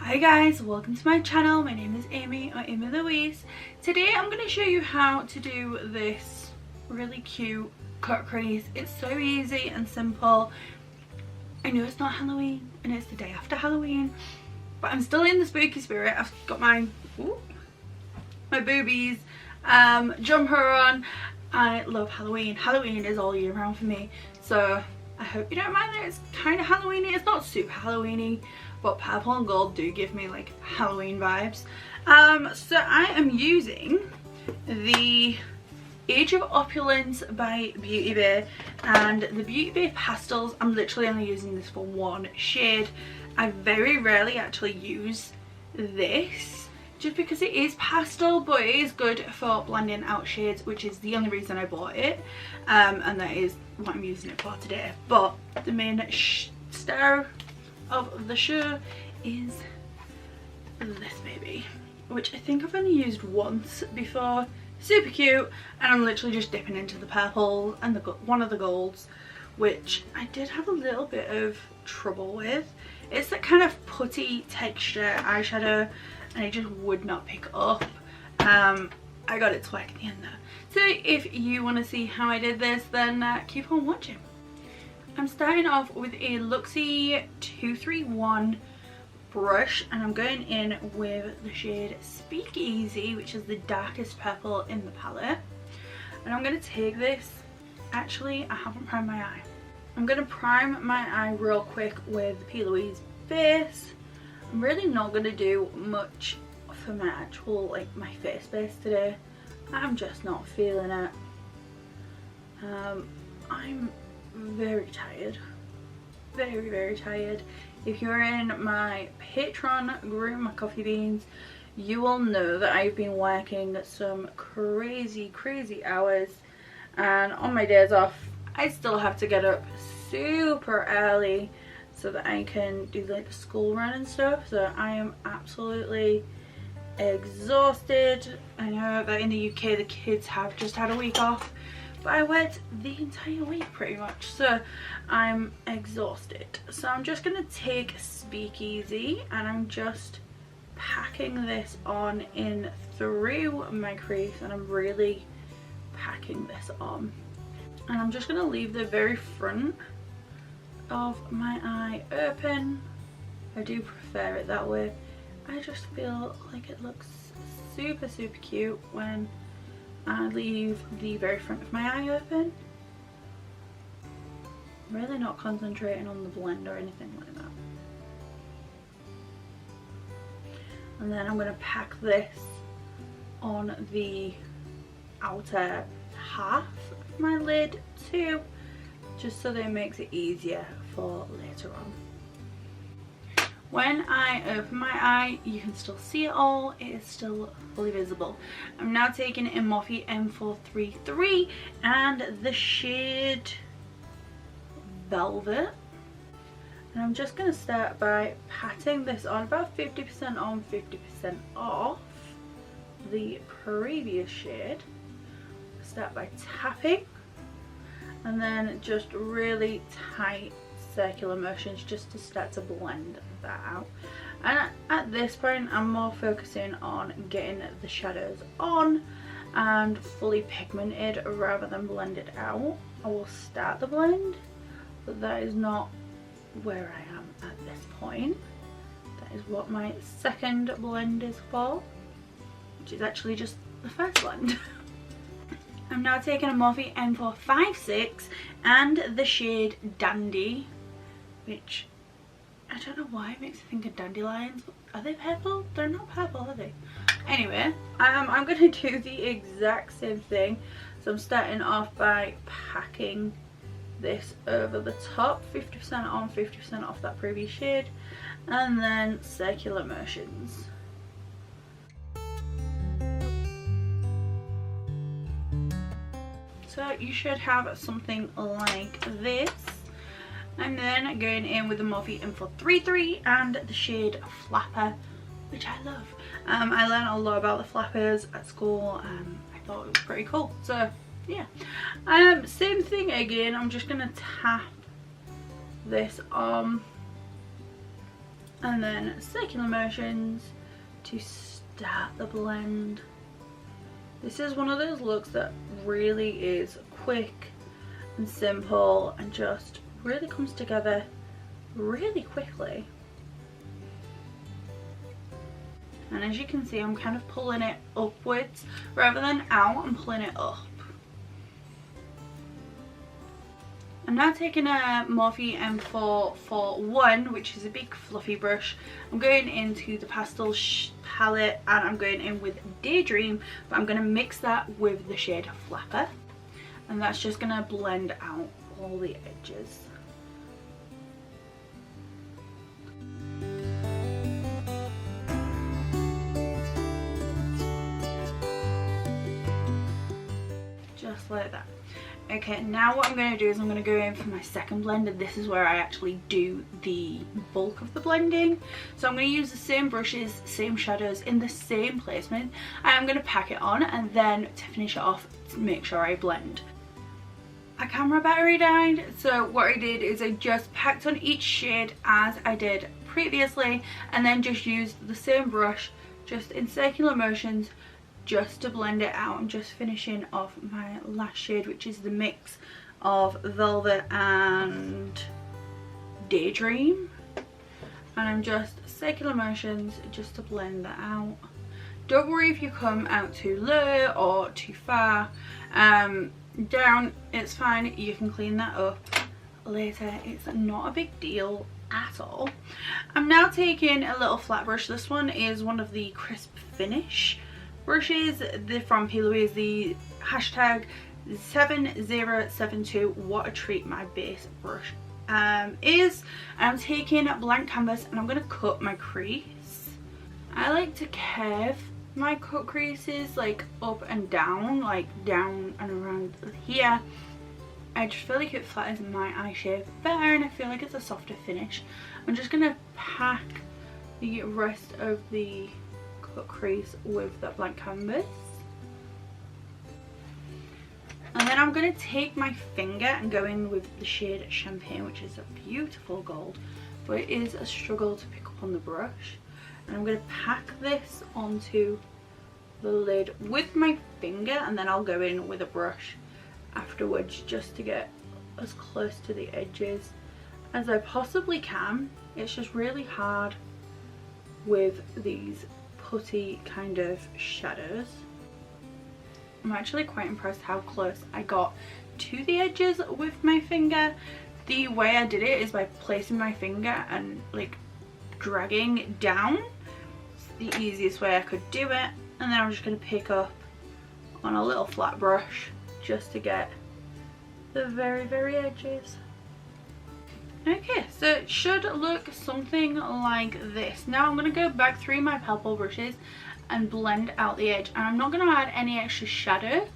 Hi guys, welcome to my channel. My name is Amy or Amy Louise. Today I'm going to show you how to do this really cute cut crease. It's so easy and simple. I know it's not Halloween and it's the day after Halloween, but I'm still in the spooky spirit. I've got my boobies jumper on. I love Halloween. Halloween is all year round for me, so I hope you don't mind that it's kind of Halloweeny. It's not super Halloweeny, but purple and gold do give me like Halloween vibes. So I am using the Age of Opulence by Beauty Bay, and the Beauty Bay pastels. I'm literally only using this for one shade. I very rarely actually use this just because it is pastel, but it is good for blending out shades, which is the only reason I bought it, and that is what I'm using it for today. But the main star of the show is this baby, which I think I've only used once before. Super cute, and I'm literally just dipping into the purple and one of the golds, which I did have a little bit of trouble with. It's that kind of putty texture eyeshadow and it just would not pick up. I got it to work in the end though. So if you want to see how I did this, then keep on watching. I'm starting off with a Luxie 231 brush, and I'm going in with the shade Speakeasy, which is the darkest purple in the palette. And I'm going to take this, actually I haven't primed my eye. I'm going to prime my eye real quick with P. Louise base. I'm really not going to do much for my actual, like, my face base today. I'm just not feeling it. I'm very tired, very tired. If you're in my Patreon group, my coffee beans, you will know that I've been working some crazy hours, and on my days off I still have to get up super early so that I can do like the school run and stuff. So I am absolutely exhausted. I know that in the UK the kids have just had a week off, but I worked the entire week pretty much, so I'm exhausted. So I'm just going to take Speakeasy and I'm just packing this on in through my crease, and I'm really packing this on. And I'm just going to leave the very front of my eye open. I do prefer it that way. I just feel like it looks super cute when I leave the very front of my eye open. I'm really not concentrating on the blend or anything like that. And then I'm going to pack this on the outer half of my lid too, just so that it makes it easier for later on. When I open my eye, you can still see it all. It is still fully visible. I'm now taking a Morphe M433 and the shade Velvet. And I'm just going to start by patting this on, about 50% on, 50% off the previous shade. Start by tapping and then just really tight circular motions just to start to blend that out. And at this point I'm more focusing on getting the shadows on and fully pigmented rather than blended out. I will start the blend, but that is not where I am at this point. That is what my second blend is for, which is actually just the first blend. I'm now taking a Morphe M456 and the shade Dandy, which I don't know why it makes me think of dandelions. Are they purple? They're not purple, are they? Anyway, I'm going to do the exact same thing. So I'm starting off by packing this over the top, 50% on, 50% off that previous shade, and then circular motions. So you should have something like this. I'm then going in with the Morphe M433 and the shade Flapper, which I love. I learned a lot about the flappers at school and I thought it was pretty cool. So yeah, same thing again. I'm just going to tap this on and then circular motions to start the blend. This is one of those looks that really is quick and simple and just really comes together really quickly. And as you can see, I'm kind of pulling it upwards rather than out. I'm pulling it up. I'm now taking a Morphe M441, which is a big fluffy brush. I'm going into the pastel palette and I'm going in with Daydream, but I'm going to mix that with the shade Flapper, and that's just going to blend out all the edges. Just like that. Okay, now what I'm going to do is I'm going to go in for my second blend, and this is where I actually do the bulk of the blending. So I'm going to use the same brushes, same shadows in the same placement. I'm going to pack it on, and then to finish it off, to make sure I blend. My camera battery died, so what I did is I just packed on each shade as I did previously, and then just used the same brush just in circular motions just to blend it out. I'm just finishing off my last shade, which is the mix of Velvet and Daydream, and I'm just circular motions just to blend that out. Don't worry if you come out too low or too far down, it's fine, you can clean that up later, it's not a big deal at all. I'm now taking a little flat brush. This one is one of the Crisp Finish brushes. They're from P. Louise, the hashtag 7072 what a treat my base brush is. I'm taking blank canvas and I'm going to cut my crease. I like to curve my cut creases like up and down, like down and around here. I just feel like it flattens my eye shape better and I feel like it's a softer finish. I'm just going to pack the rest of the cut crease with that blank canvas, and then I'm going to take my finger and go in with the shade Champagne, which is a beautiful gold, but it is a struggle to pick up on the brush. And I'm going to pack this onto the lid with my finger, and then I'll go in with a brush afterwards just to get as close to the edges as I possibly can. It's just really hard with these putty kind of shadows. I'm actually quite impressed how close I got to the edges with my finger. The way I did it is by placing my finger and like dragging down. It's the easiest way I could do it, and then I'm just going to pick up on a little flat brush just to get the very edges. Okay, so it should look something like this. Now I'm going to go back through my palpable brushes and blend out the edge, and I'm not going to add any extra shadow.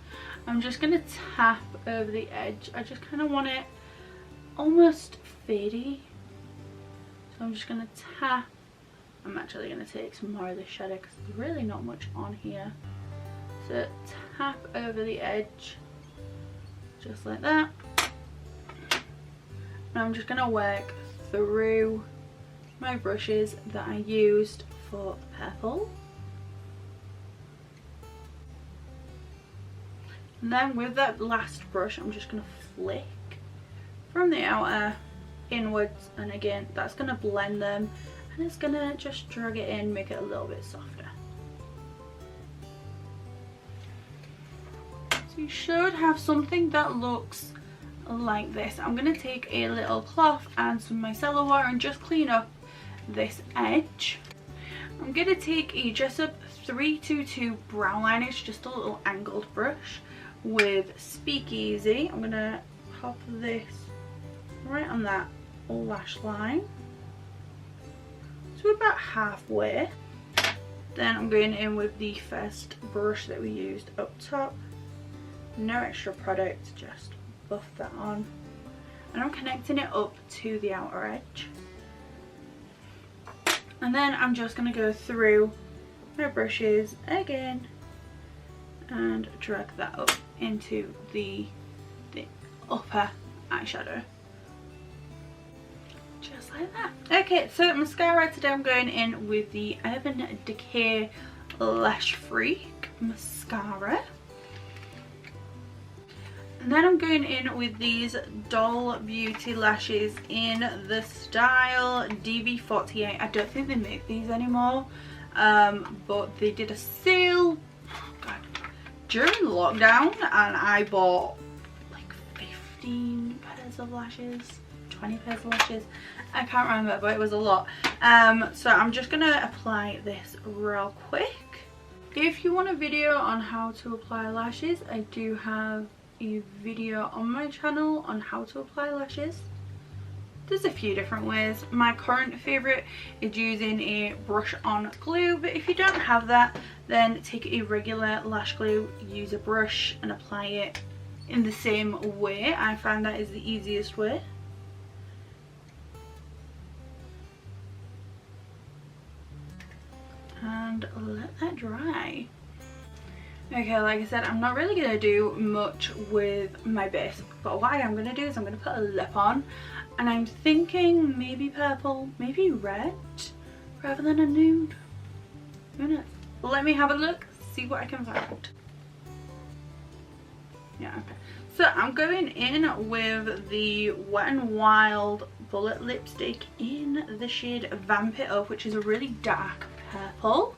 I'm just going to tap over the edge. I just kind of want it almost fadey, so I'm just going to tap. I'm actually going to take some more of the shadow because there's really not much on here. So tap over the edge just like that. And I'm just going to work through my brushes that I used for purple. And then with that last brush, I'm just going to flick from the outer inwards, and again that's going to blend them, and it's going to just drag it in, make it a little bit softer. So you should have something that looks like this. I'm going to take a little cloth and some micellar water and just clean up this edge. I'm going to take a Jessup 322 brown line. It's just a little angled brush with Speakeasy. I'm going to pop this right on that lash line, so about halfway. Then I'm going in with the first brush that we used up top. No extra product, just buff that on, and I'm connecting it up to the outer edge. And then I'm just going to go through my brushes again and drag that up into the upper eyeshadow, just like like that. Okay, so mascara today I'm going in with the Urban Decay Lash Freak mascara. And then I'm going in with these Doll Beauty lashes in the style DB48. I don't think they make these anymore, but they did a sale during lockdown and I bought like 15 pairs of lashes, 20 pairs of lashes. I can't remember, but it was a lot. So I'm just going to apply this real quick. If you want a video on how to apply lashes, I do have a video on my channel on how to apply lashes. There's a few different ways. My current favourite is using a brush on glue, but if you don't have that, then take a regular lash glue, use a brush and apply it in the same way. I find that is the easiest way. And let that dry. Okay, like I said, I'm not really going to do much with my base, but what I am going to do is I'm going to put a lip on, and I'm thinking maybe purple, maybe red, rather than a nude. Who knows? Let me have a look, see what I can find. Yeah, okay. So I'm going in with the Wet n Wild Bullet Lipstick in the shade Vamp It Up, which is a really dark purple.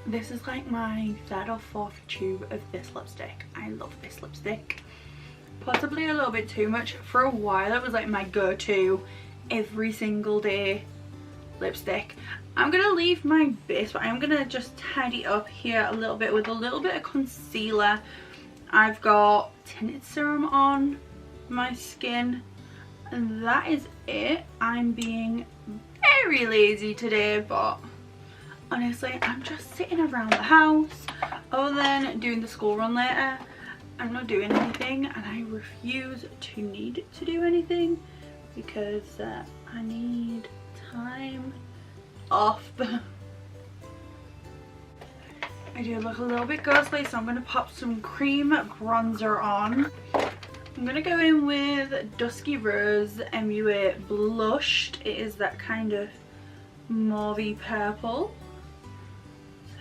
This is like my third or fourth tube of this lipstick. I love this lipstick. Possibly a little bit too much. For a while it was like my go-to every single day lipstick. I'm going to leave my base, but I'm going to just tidy up here a little bit with a little bit of concealer. I've got tinted serum on my skin and that is it. I'm being very lazy today, but honestly, I'm just sitting around the house other than doing the school run later. I'm not doing anything and I refuse to need to do anything because I need time off. I do look a little bit ghostly, so I'm going to pop some cream bronzer on. I'm going to go in with Dusky Rose MUA Blushed. It is that kind of mauvey purple.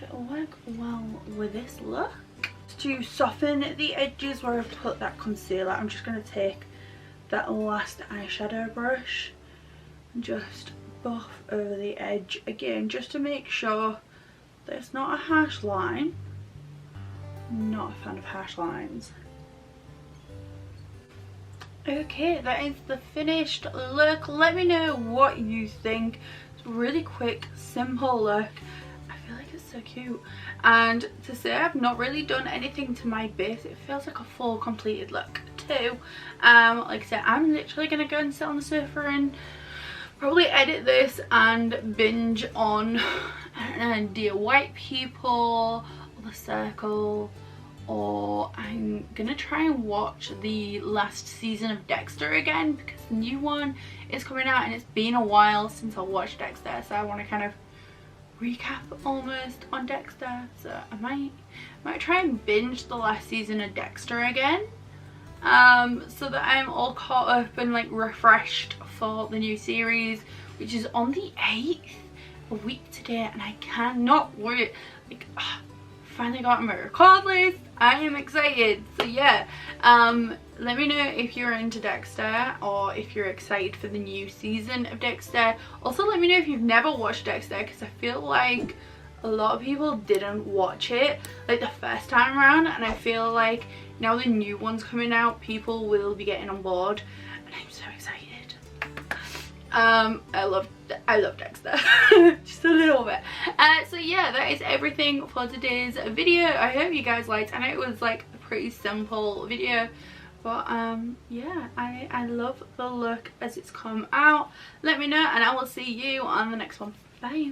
It'll work well with this look. To soften the edges where I've put that concealer, I'm just going to take that last eyeshadow brush and just buff over the edge again, just to make sure that it's not a harsh line. I'm not a fan of harsh lines. Okay, that is the finished look. Let me know what you think. It's a really quick, simple look. So cute, and to say I've not really done anything to my base, it feels like a full completed look too. Like I said, I'm literally gonna go and sit on the sofa and probably edit this and binge on Dear White People or The Circle, or I'm gonna try and watch the last season of Dexter again because the new one is coming out and it's been a while since I watched Dexter, so I want to kind of recap almost on Dexter. So I might try and binge the last season of Dexter again, so that I'm all caught up and like refreshed for the new series, which is on the 8th, a week today, and I cannot wait. Like, finally got on my record list. I am excited. So yeah, let me know if you're into Dexter or if you're excited for the new season of Dexter. Also let me know if you've never watched Dexter, because I feel like a lot of people didn't watch it like the first time around, and I feel like now the new one's coming out, people will be getting on board and I'm so excited. I love Dexter just a little bit. So yeah, that is everything for today's video. I hope you guys liked. I know it was like a pretty simple video, but yeah, I love the look as it's come out. Let me know and I will see you on the next one. Bye.